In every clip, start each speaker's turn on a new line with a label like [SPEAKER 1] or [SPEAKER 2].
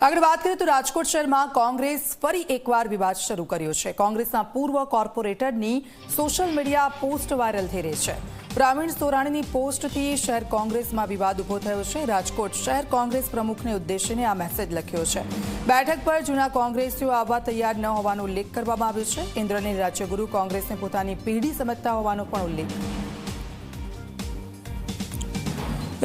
[SPEAKER 1] આગળ વાત કરીએ તો રાજકોટ શહેરમાં કોંગ્રેસ ફરી એકવાર વિવાદ શરૂ કર્યો છે। કોંગ્રેસના પૂર્વ કોર્પોરેટરની સોશિયલ મીડિયા પોસ્ટ વાયરલ થઈ રહી છે। પ્રવીણ સોરાણીની પોસ્ટથી શહેર કોંગ્રેસમાં વિવાદ ઊભો થયો છે। રાજકોટ શહેર કોંગ્રેસ પ્રમુખને ઉદ્દેશીને આ મેસેજ લખ્યો છે। બેઠક પર જૂના કોંગ્રેસીઓ આવવા તૈયાર ન હોવાનો ઉલ્લેખ કરવામાં આવ્યો છે। ઇન્દ્રનીલ રાજ્યગુરુ કોંગ્રેસને પોતાની પેઢી સમજતા હોવાનો પણ ઉલ્લેખ।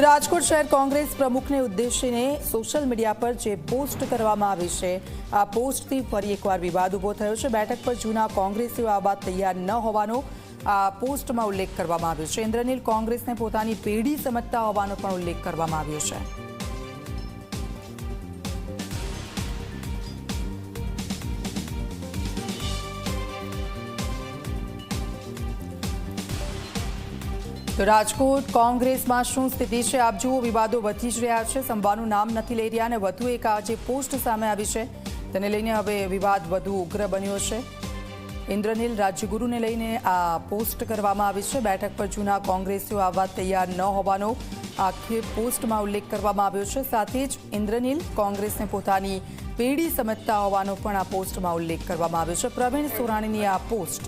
[SPEAKER 1] રાજકોટ શહેર કોંગ્રેસ પ્રમુખને ઉદ્દેશીને સોશિયલ મીડિયા પર જે પોસ્ટ કરવામાં આવી છે આ પોસ્ટથી ફરી એકવાર વિવાદ ઊભો થયો છે। બેઠક પર જૂના કોંગ્રેસીઓ આવવા તૈયાર ન હોવાનો આ પોસ્ટમાં ઉલ્લેખ કરવામાં આવ્યો છે। ઇન્દ્રનીલ કોંગ્રેસને પોતાની પેઢી સમજતા હોવાનો પણ ઉલ્લેખ કરવામાં આવ્યો છે। તો રાજકોટ કોંગ્રેસમાં શું સ્થિતિ છે આપ જુઓ। વિવાદો વધી જ રહ્યા છે, સંભાળવાનું નામ નથી લઈ રહ્યા અને વધુ એક આ જે પોસ્ટ સામે આવી છે તેને લઈને હવે વિવાદ વધુ ઉગ્ર બન્યો છે। ઇન્દ્રનીલ રાજ્યગુરુને લઈને આ પોસ્ટ કરવામાં આવી છે। બેઠક પર જૂના કોંગ્રેસીઓ આવવા તૈયાર ન હોવાનો આખી પોસ્ટમાં ઉલ્લેખ કરવામાં આવ્યો છે। સાથે જ ઇન્દ્રનીલ કોંગ્રેસને પોતાની પેઢી સમજતા હોવાનો પણ આ પોસ્ટમાં ઉલ્લેખ કરવામાં આવ્યો છે। પ્રવીણ સોરાણીની આ પોસ્ટ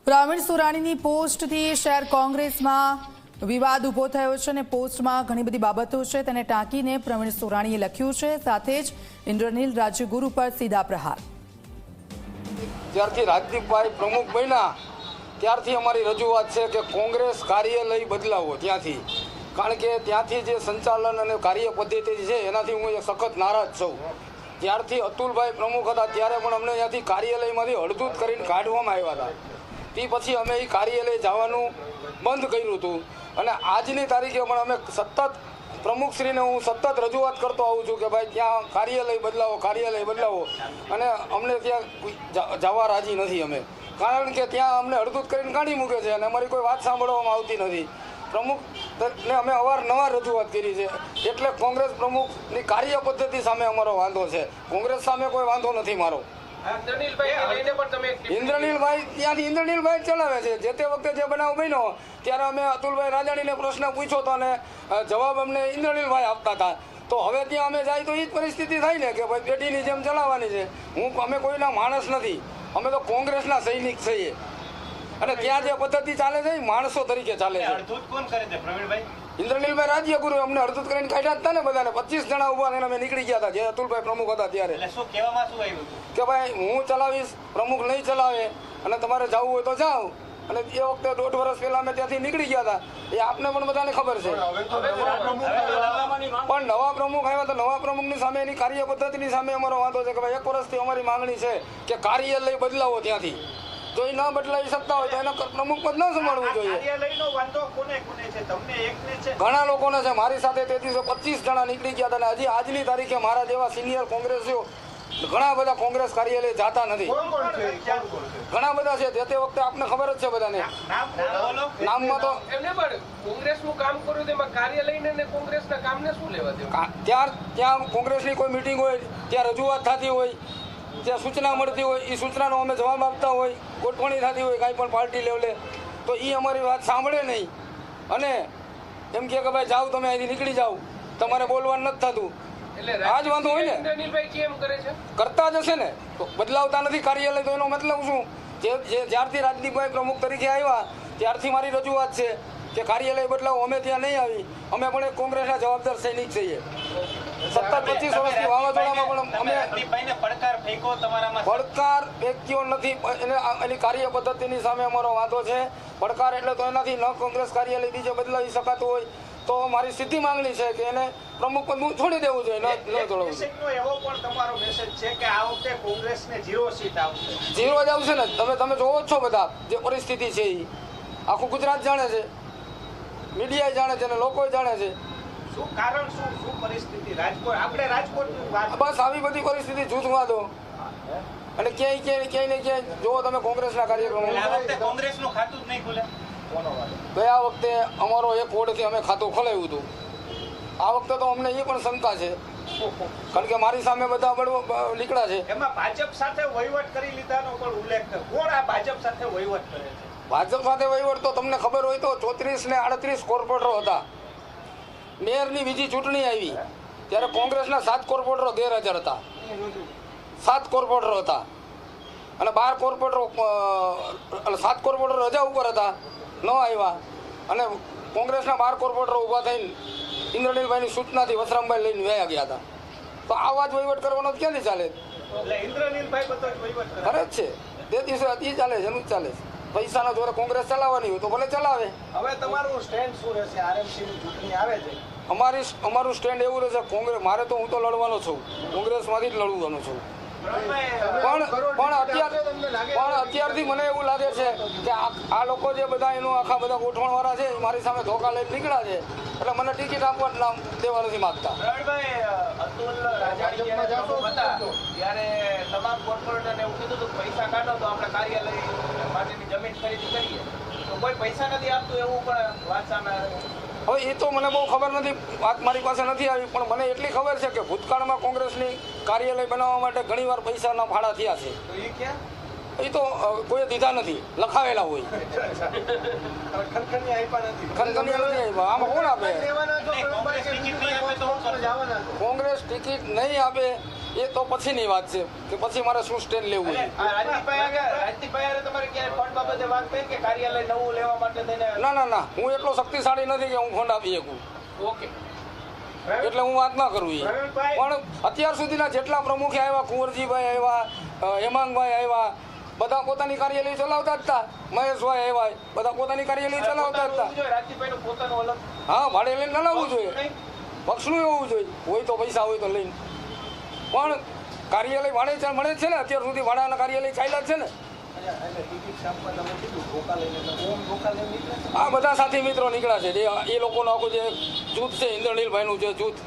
[SPEAKER 1] પ્રવીણ સોરાણીની પોસ્ટથી શહેર કોંગ્રેસમાં વિવાદ ઊભો થયો છે અને પોસ્ટમાં ઘણી બધી બાબતો છે તેને ટાંકીને પ્રવીણ સોરાણીએ લખ્યું છે। સાથે જ ઇન્દ્રનીલ રાજ્યગુરુ પર સીધા પ્રહાર।
[SPEAKER 2] ત્યારથી રાજદીપભાઈ પ્રમુખ બન્યા ત્યારથી અમારી રજૂઆત છે કે કોંગ્રેસ કાર્યાલય બદલાવો ત્યાંથી, કારણ કે ત્યાંથી જે સંચાલન અને કાર્ય પદ્ધતિ છે એનાથી હું સખત નારાજ છું। ત્યારથી અતુલભાઈ પ્રમુખ હતા ત્યારે પણ અમને ત્યાંથી કાર્યાલયમાંથી હળદૂત કરીને કાઢવામાં આવ્યા હતા। તે પછી અમે એ કાર્યાલય જવાનું બંધ કર્યું હતું અને આજની તારીખે પણ અમે સતત પ્રમુખશ્રીને હું સતત રજૂઆત કરતો આવું છું કે ભાઈ ત્યાં કાર્યાલય બદલાવો અને અમને ત્યાં જવા રાજી નથી અમે, કારણ કે ત્યાં અમને હળદૂત કરીને કાઢી મૂકે છે અને અમારી કોઈ વાત સાંભળવામાં આવતી નથી। પ્રમુખને અમે અવારનવાર રજૂઆત કરી છે, એટલે કોંગ્રેસ પ્રમુખની કાર્ય પદ્ધતિ સામે અમારો વાંધો છે, કોંગ્રેસ સામે કોઈ વાંધો નથી મારો। ઇન્દ્રનીલભાઈ ચલાવે છે। જે તે વખતે જે બનાવ બન્યો ત્યારે અમે અતુલભાઈ રાજાણીને પ્રશ્ન પૂછ્યો હતો અને જવાબ અમને ઇન્દ્રનીલભાઈ આપતા હતા। તો હવે ત્યાં અમે જાય તો એ જ પરિસ્થિતિ થાય ને કે ભાઈ પેઢીની જેમ ચલાવવાની છે। અમે કોઈના માણસ નથી, અમે તો કોંગ્રેસના સૈનિક છીએ અને ત્યાં જે પદ્ધતિ ચાલે છે એ માણસો તરીકે ચાલે છે। ઇન્દ્રનીલભાઈ રાજ્યગુરુ અમને અડધૂત કરીને કાઢ્યા હતા ને બધાને, 25 જણા ઉભા થઈને અમે નીકળી ગયા હતા જે અતુલભાઈ પ્રમુખ હતા ત્યારે કે ભાઈ હું ચલાવીશ, પ્રમુખ નહીં ચલાવે અને તમારે જવું હોય તો જાઓ। અને એ વખતે 1.5 વર્ષ પહેલા અમે ત્યાંથી નીકળી ગયા હતા, એ આપને પણ બધાને ખબર છે। પણ નવા પ્રમુખ આવ્યા તો નવા પ્રમુખની સામે એની કાર્ય પદ્ધતિની સામે અમારો વાંધો છે કે ભાઈ 1 વર્ષથી અમારી માંગણી છે કે કાર્યાલય બદલાવો ત્યાંથી, જો એ ન બદલાવી શકતા હોય તો એનો પ્રમુખ પદ ન સંભાળવું જોઈએ। ઘણા લોકોને છે, મારી સાથે તે દિવસે 25 જણા નીકળી ગયા હતા અને હજી આજની તારીખે મારા જેવા સિનિયર કોંગ્રેસીઓ ઘણા બધા કોંગ્રેસ કાર્યાલય જાતા નથી। ઘણા બધા છે, તે વખતે આપને ખબર જ છે બધાને નામમાં તો
[SPEAKER 3] કોંગ્રેસનું કામ કર્યું તેમાં કાર્યાલયને ને કોંગ્રેસના કામને શું લેવા દેવા?
[SPEAKER 2] ત્યાં કોંગ્રેસની કોઈ મિટિંગ હોય, ત્યાં રજૂઆત થતી હોય, ત્યાં સૂચના મળતી હોય, એ સૂચનાનો અમે જવાબ આપતા હોય, ગોઠવણી થતી હોય કાંઈ પણ પાર્ટી લેવલે, તો એ અમારી વાત સાંભળે નહીં અને એમ કે ભાઈ જાઓ તમે અહીંથી નીકળી જાઓ, તમારે બોલવાનું નથી થતું। આ જ વાંધો હોય ને, કરતા જ હશે ને, તો બદલાવતા નથી કાર્યાલય, તો એનો મતલબ શું? જ્યારથી રાજદીપભાઈ પ્રમુખ તરીકે આવ્યા ત્યારથી મારી રજૂઆત છે કે કાર્યાલય બદલાવો, અમે ત્યાં નહીં આવી, અમે પણ એક કોંગ્રેસના જવાબદાર સૈનિક છીએ। સતત 25 વર્ષથી વાવાઝોડામાં પણ અમે પડકાર ફેંક્યો નથી, એની કાર્ય પદ્ધતિની સામે અમારો વાંધો છે। પડકાર એટલે તો એનાથી ન કોંગ્રેસ કાર્યાલય બીજે બદલાવી શકાતું હોય તો મારી સીધી માંગણી છે કે એને પ્રમુખ પદ છોડી દેવું જોઈએ, ન છોડવું। ઝીરો જ આવશે ને, તમે જોવો જ છો બધા જે પરિસ્થિતિ છે એ આખું ગુજરાત જાણે છે, મીડિયા જાણે છે અને લોકો જાણે છે। બસ આવી બધી પરિસ્થિતિ જૂથવાદો અને ક્યાંય ને ક્યાંય જોવો તમે કોંગ્રેસના કાર્યક્રમો। ગયા વખતે અમારો એક વોર્ડથી અમે ખાતું ખોલાવ્યું હતું, આ વખતે તો અમને એ પણ શંકા છે કારણ કે મારી સામે બધા નીકળ્યા છે.
[SPEAKER 4] એમાં ભાજપ સાથે વહીવટ કરી લીધાનો પણ ઉલ્લેખ છે. કોણ આ ભાજપ સાથે વહીવટ કરે છે?
[SPEAKER 2] ભાજપ સાથે વહીવટ તો તમને ખબર હોય તો 34 ને 38 કોર્પોરેટરો હતા. મેયરની બીજી ચૂંટણી આવી ત્યારે કોંગ્રેસના 7 કોર્પોરેટરો ગેરહાજર હતા. 7 કોર્પોરેટરો હતા અને 12 કોર્પોરેટરો 7 કોર્પોરેટરો રજા ઉપર હતા, ન આવ્યા અને કોંગ્રેસના 12 કોર્પોરેટરો ઊભા થઈને ઇન્દ્રનીલભાઈની સૂચનાથી વસરામભાઈ લઈને વયા ગયા હતા. તો આવા જ વહીવટ કરવાનો ક્યાંથી ચાલે?
[SPEAKER 4] એટલે ઇન્દ્રનીલભાઈ બધો જ વહીવટ કરે
[SPEAKER 2] ખરે જ છે. તે દિવસે એ ચાલે છે, એનું જ ચાલે છે. પૈસાના જોરે કોંગ્રેસ ચલાવવાની હોય તો ભલે ચલાવે.
[SPEAKER 4] હવે તમારું સ્ટેન્ડ શું રહેશે? આરએમસીની ચૂંટણી આવે છે,
[SPEAKER 2] અમારું સ્ટેન્ડ એવું રહેશે. કોંગ્રેસ મારે તો હું તો લડવાનો છું, કોંગ્રેસમાંથી જ લડવાનો છું. પણ અત્યારથી મને એવું લાગે છે કે આ લોકો જે બધા એનું આખા બધા ગોઠવણવાળા છે મારી સામે ધોકા લઈને નીકળ્યા છે, એટલે મને ટિકિટ આપવા નામ દેવા નથી માંગતા.
[SPEAKER 4] અતુલ રાજાણી ત્યારે તમામ કોર્પોરેટરને એવું કીધું હતું પૈસા કાઢો તો આપણે કાર્યાલય માટેની જમીન ખરીદી કરીએ, તો કોઈ પૈસા નથી આપતું એવું પણ વાત સામે આવે.
[SPEAKER 2] હવે એ તો મને બહુ ખબર નથી, વાત મારી પાસે નથી આવી, પણ મને એટલી ખબર છે કે ભૂતકાળમાં કોંગ્રેસની કાર્યાલય બનાવવા માટે ઘણીવાર પૈસાના ભાડા થયા છે.
[SPEAKER 4] તો એ ક્યાં?
[SPEAKER 2] એ તો કોઈ દીધા નથી, લખાવેલા હોય.
[SPEAKER 4] ખનખની આપ્યા નથી.
[SPEAKER 2] ખનખની નથી આવ્યા. આમાં કોણ આપે?
[SPEAKER 4] કોંગ્રેસ ટિકિટ નહીં આપે તો જવાના.
[SPEAKER 2] કોંગ્રેસ ટિકિટ નહીં આપે એ તો પછીની વાત છે કે પછી મારે શું સ્ટેન્ડ લેવું છે.
[SPEAKER 4] રાજદીપભાઈ તમારે ક્યારે ફંડ બાબતે વાત કરી કે કાર્યાલય નવું લેવા માટે થઈને?
[SPEAKER 2] ના, હું એટલો શક્તિશાળી નથી કે હું ફંડ આપી શકું.
[SPEAKER 4] ઓકે,
[SPEAKER 2] એટલે હું વાત ના કરું. પણ અત્યાર સુધીના જેટલા પ્રમુખે આવ્યા, કુંવરજીભાઈ આવ્યા, હેમાંગભાઈ આવ્યા, બધા પોતાની કાર્યાલય ચલાવતા જ હતા. મહેશભાઈ આવ્યા, બધા પોતાની કાર્યાલય ચલાવતા જ હતા.
[SPEAKER 4] રાજદીપભાઈનું પોતાનું અલગ.
[SPEAKER 2] હા, ભાડે લઈને ચલાવવું જોઈએ. પક્ષનું હોવું જોઈએ. હોય તો પૈસા હોય તો લઈને. પણ કાર્યાલય ભાડે મળે છે ને, અત્યાર સુધી ભાડાના કાર્યાલય ચાલ્યા જ છે ને. આ બધા સાથી મિત્રો નીકળ્યા છે. એ લોકોનું આખું જે જૂથ છે, ઇન્દ્રનીલભાઈનું જે જૂથ,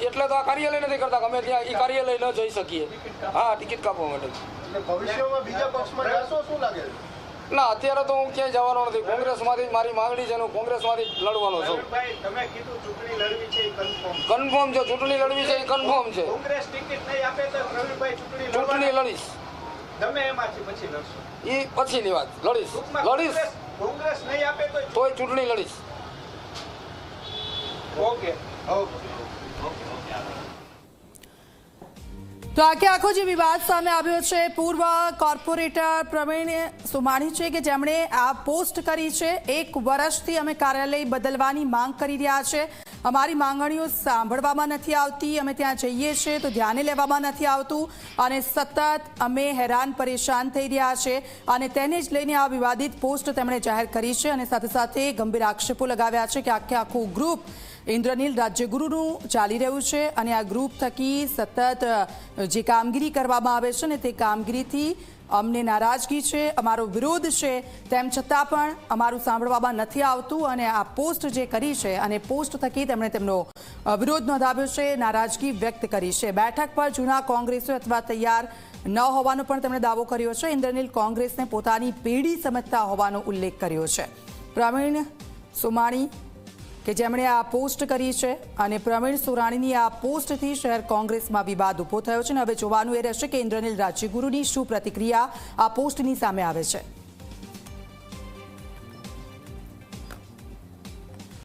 [SPEAKER 2] એટલે તો આ કાર્યાલય નથી કરતા. અમે ત્યાં એ કાર્યાલય ન જઈ શકીએ. હા, ટિકિટ કાપવા માટે. ના, અત્યારે તો હું ક્યાંય જવાનો નથી. કોંગ્રેસમાંથી મારી માંગણી છે, હું કોંગ્રેસમાંથી લડવાનો છું. કન્ફર્મ છે, ચૂંટણી લડવી છે એ કન્ફર્મ છે. ચૂંટણી લડીશ. એ પછીની વાત. લડીશ તોય ચૂંટણી લડીશ.
[SPEAKER 4] ઓકે.
[SPEAKER 1] તો આખો જે વિવાદ સામે આવ્યો છે, પૂર્વ કોર્પોરેટર પ્રવીણ સુમાણી છે કે જેમણે આ પોસ્ટ કરી છે. 1 વર્ષથી અમે કાર્યાલય બદલવાની માંગ કરી રહ્યા છે, અમારી માંગણીઓ સાંભળવામાં નથી આવતી, અમે ત્યાં જઈએ છીએ તો ધ્યાને લેવામાં નથી આવતું અને સતત અમે હેરાન પરેશાન થઈ રહ્યા છે. અને તેને જ લઈને આ વિવાદિત પોસ્ટ તેમણે જાહેર કરી છે અને સાથે સાથે ગંભીર આક્ષેપો લગાવ્યા છે કે આખું ગ્રુપ ઇન્દ્રનીલ રાજ્યગુરુનું ચાલી રહ્યું છે અને આ ગ્રુપ થકી સતત જે કામગીરી કરવામાં આવે છે ને તે કામગીરીથી અમને નારાજગી છે, અમારો વિરોધ છે, તેમ છતાં પણ અમારું સાંભળવામાં નથી આવતું અને આ પોસ્ટ જે કરી છે અને પોસ્ટ થકી તેમણે તેમનો વિરોધ નોંધાવ્યો છે, નારાજગી વ્યક્ત કરી છે. બેઠક પર જૂના કોંગ્રેસીઓ અથવા તૈયાર ન હોવાનો પણ તેમણે દાવો કર્યો છે. ઇન્દ્રનીલ કોંગ્રેસને પોતાની પેઢી સમજતા હોવાનો ઉલ્લેખ કર્યો છે. પ્રવીણ સુમાણી કે જેમણે આ પોસ્ટ કરી છે અને પ્રવીણ સુરાણીની આ પોસ્ટથી શહેર કોંગ્રેસમાં વિવાદ ઊભો થયો છે અને હવે જોવાનું એ રહેશે કે ઇન્દ્રનીલ રાજ્યગુરુની શું પ્રતિક્રિયા આ પોસ્ટની સામે આવે છે.